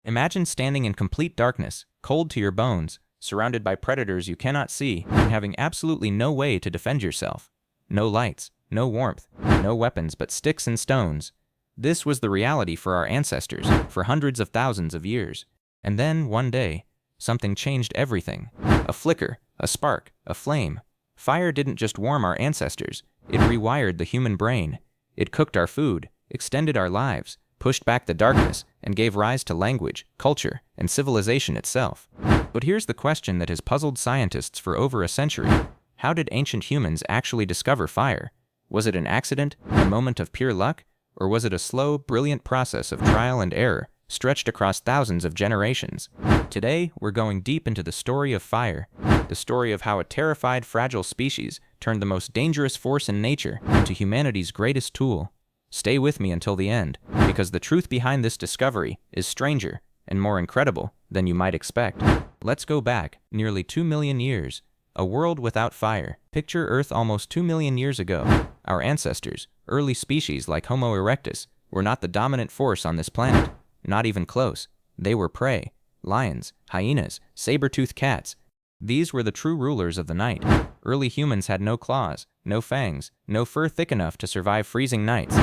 Imagine standing in complete darkness, cold to your bones, surrounded by predators you cannot see, and having absolutely no way to defend yourself. No lights, no warmth, no weapons but sticks and stones. This was the reality for our ancestors for hundreds of thousands of years. And then, one day, something changed everything. A flicker, a spark, a flame. Fire didn't just warm our ancestors, it rewired the human brain. It cooked our food, extended our lives, pushed back the darkness, and gave rise to language, culture, and civilization itself. But here's the question that has puzzled scientists for over a century. How did ancient humans actually discover fire? Was it an accident, a moment of pure luck, or was it a slow, brilliant process of trial and error, stretched across thousands of generations? Today, we're going deep into the story of fire, the story of how a terrified, fragile species turned the most dangerous force in nature into humanity's greatest tool. Stay with me until the end, because the truth behind this discovery is stranger and more incredible than you might expect. Let's go back nearly 2 million years. A world without fire. Picture Earth almost 2 million years ago. Our ancestors, early species like Homo erectus, were not the dominant force on this planet. Not even close. They were prey. Lions, hyenas, saber-toothed cats. These were the true rulers of the night. Early humans had no claws, no fangs, no fur thick enough to survive freezing nights.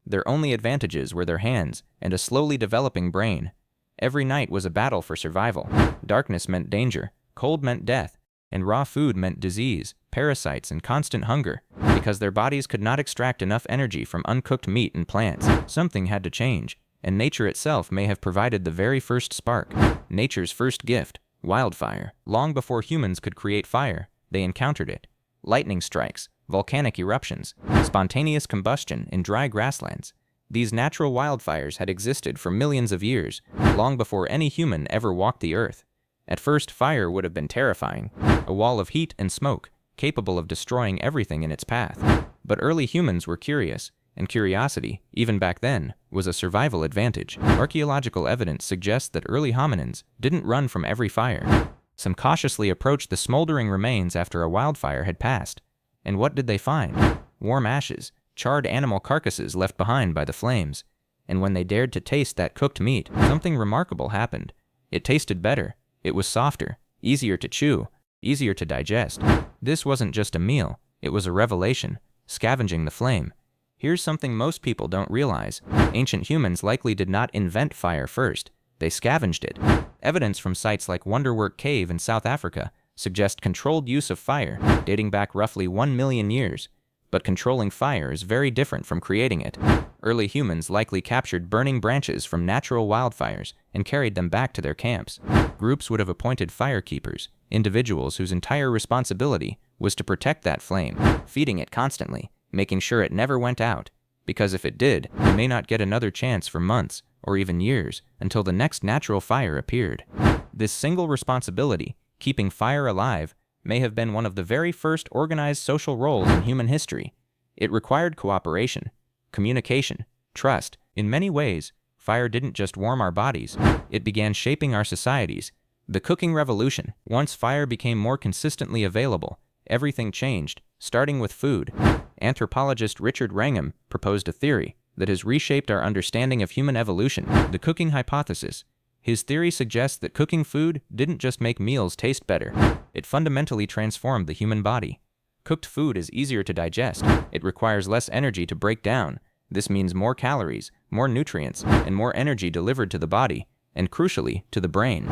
Their only advantages were their hands and a slowly developing brain. Every night was a battle for survival. Darkness meant danger, cold meant death, and raw food meant disease, parasites, and constant hunger, because their bodies could not extract enough energy from uncooked meat and plants. Something had to change, and nature itself may have provided the very first spark. Nature's first gift, wildfire. Long before humans could create fire, they encountered it. Lightning strikes, volcanic eruptions, spontaneous combustion in dry grasslands. These natural wildfires had existed for millions of years, long before any human ever walked the earth. At first, fire would have been terrifying, a wall of heat and smoke, capable of destroying everything in its path. But early humans were curious, and curiosity, even back then, was a survival advantage. Archaeological evidence suggests that early hominins didn't run from every fire. Some cautiously approached the smoldering remains after a wildfire had passed. And what did they find? Warm ashes, charred animal carcasses left behind by the flames. And when they dared to taste that cooked meat, something remarkable happened. It tasted better. It was softer, easier to chew, easier to digest. This wasn't just a meal, it was a revelation, scavenging the flame. Here's something most people don't realize. Ancient humans likely did not invent fire first, they scavenged it. Evidence from sites like Wonderwork Cave in South Africa suggest controlled use of fire, dating back roughly 1 million years. But controlling fire is very different from creating it. Early humans likely captured burning branches from natural wildfires and carried them back to their camps. Groups would have appointed firekeepers, individuals whose entire responsibility was to protect that flame, feeding it constantly, making sure it never went out, because if it did, they may not get another chance for months or even years until the next natural fire appeared. This single responsibility, keeping fire alive, may have been one of the very first organized social roles in human history. It required cooperation, communication, trust. In many ways, fire didn't just warm our bodies, it began shaping our societies. The cooking revolution. Once fire became more consistently available, everything changed, starting with food. Anthropologist Richard Wrangham proposed a theory that has reshaped our understanding of human evolution, the cooking hypothesis. His theory suggests that cooking food didn't just make meals taste better, it fundamentally transformed the human body. Cooked food is easier to digest, it requires less energy to break down. This means more calories, more nutrients, and more energy delivered to the body, and crucially, to the brain.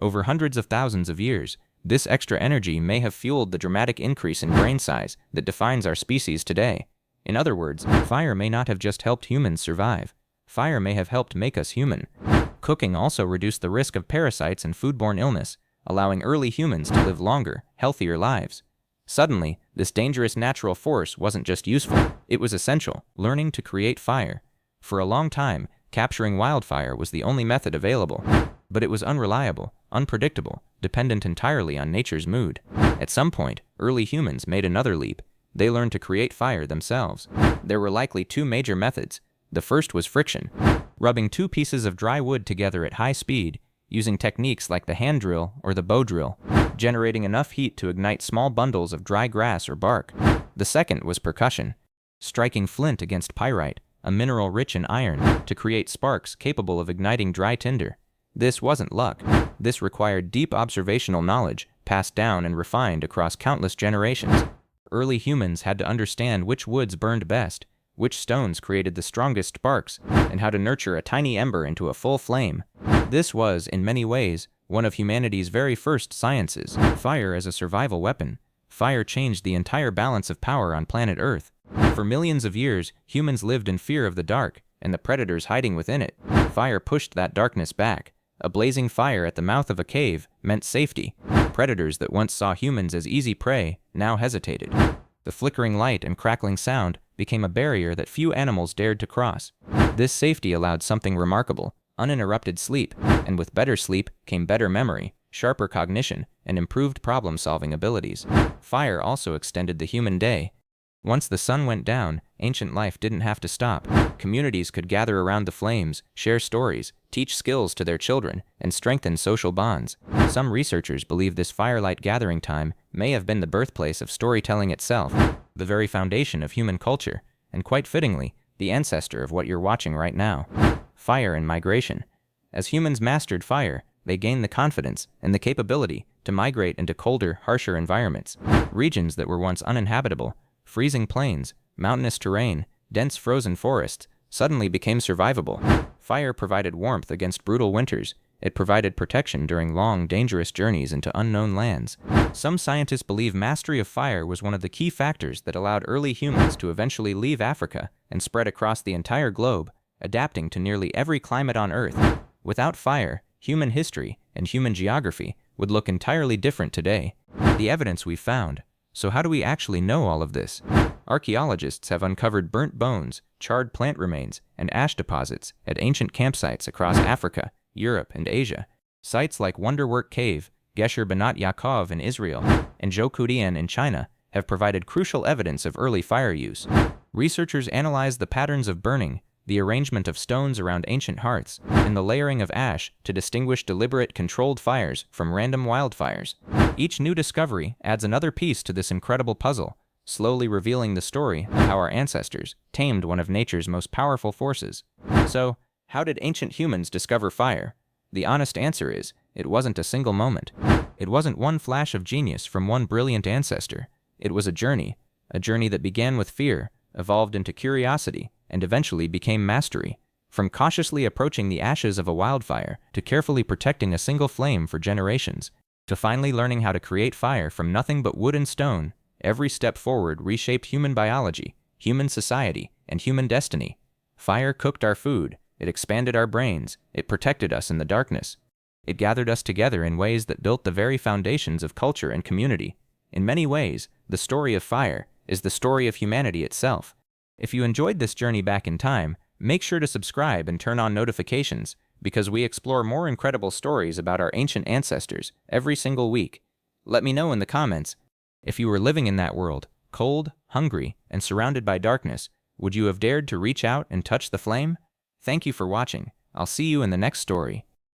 Over hundreds of thousands of years, this extra energy may have fueled the dramatic increase in brain size that defines our species today. In other words, fire may not have just helped humans survive. Fire may have helped make us human. Cooking also reduced the risk of parasites and foodborne illness, allowing early humans to live longer, healthier lives. Suddenly, this dangerous natural force wasn't just useful, it was essential, learning to create fire. For a long time, capturing wildfire was the only method available. But it was unreliable, unpredictable, dependent entirely on nature's mood. At some point, early humans made another leap. They learned to create fire themselves. There were likely two major methods. The first was friction, rubbing two pieces of dry wood together at high speed, using techniques like the hand drill or the bow drill, generating enough heat to ignite small bundles of dry grass or bark. The second was percussion, striking flint against pyrite, a mineral rich in iron, to create sparks capable of igniting dry tinder. This wasn't luck. This required deep observational knowledge, passed down and refined across countless generations. Early humans had to understand which woods burned best, which stones created the strongest sparks, and how to nurture a tiny ember into a full flame. This was, in many ways, one of humanity's very first sciences. Fire as a survival weapon. Fire changed the entire balance of power on planet Earth. For millions of years, humans lived in fear of the dark, and the predators hiding within it. Fire pushed that darkness back. A blazing fire at the mouth of a cave meant safety. Predators that once saw humans as easy prey now hesitated. The flickering light and crackling sound became a barrier that few animals dared to cross. This safety allowed something remarkable: uninterrupted sleep, and with better sleep came better memory, sharper cognition, and improved problem-solving abilities. Fire also extended the human day. Once the sun went down, ancient life didn't have to stop. Communities could gather around the flames, share stories, teach skills to their children, and strengthen social bonds. Some researchers believe this firelight gathering time may have been the birthplace of storytelling itself, the very foundation of human culture, and quite fittingly, the ancestor of what you're watching right now. Fire and migration. As humans mastered fire, they gained the confidence and the capability to migrate into colder, harsher environments. Regions that were once uninhabitable, freezing plains, mountainous terrain, dense frozen forests, suddenly became survivable. Fire provided warmth against brutal winters. It provided protection during long, dangerous journeys into unknown lands. Some scientists believe mastery of fire was one of the key factors that allowed early humans to eventually leave Africa and spread across the entire globe, adapting to nearly every climate on Earth. Without fire, human history and human geography would look entirely different today. The evidence we found. So how do we actually know all of this? Archaeologists have uncovered burnt bones, charred plant remains, and ash deposits at ancient campsites across Africa, Europe, and Asia. Sites like Wonderwork Cave, Gesher Benat Yaakov in Israel, and Zhoukoudian in China have provided crucial evidence of early fire use. Researchers analyzed the patterns of burning, the arrangement of stones around ancient hearths, and the layering of ash to distinguish deliberate, controlled fires from random wildfires. Each new discovery adds another piece to this incredible puzzle, slowly revealing the story of how our ancestors tamed one of nature's most powerful forces. So, how did ancient humans discover fire? The honest answer is, it wasn't a single moment. It wasn't one flash of genius from one brilliant ancestor. It was a journey that began with fear, evolved into curiosity, and eventually became mastery. From cautiously approaching the ashes of a wildfire to carefully protecting a single flame for generations, to finally learning how to create fire from nothing but wood and stone, every step forward reshaped human biology, human society, and human destiny. Fire cooked our food, it expanded our brains, it protected us in the darkness. It gathered us together in ways that built the very foundations of culture and community. In many ways, the story of fire is the story of humanity itself. If you enjoyed this journey back in time, make sure to subscribe and turn on notifications, because we explore more incredible stories about our ancient ancestors every single week. Let me know in the comments, if you were living in that world, cold, hungry, and surrounded by darkness, would you have dared to reach out and touch the flame? Thank you for watching. I'll see you in the next story.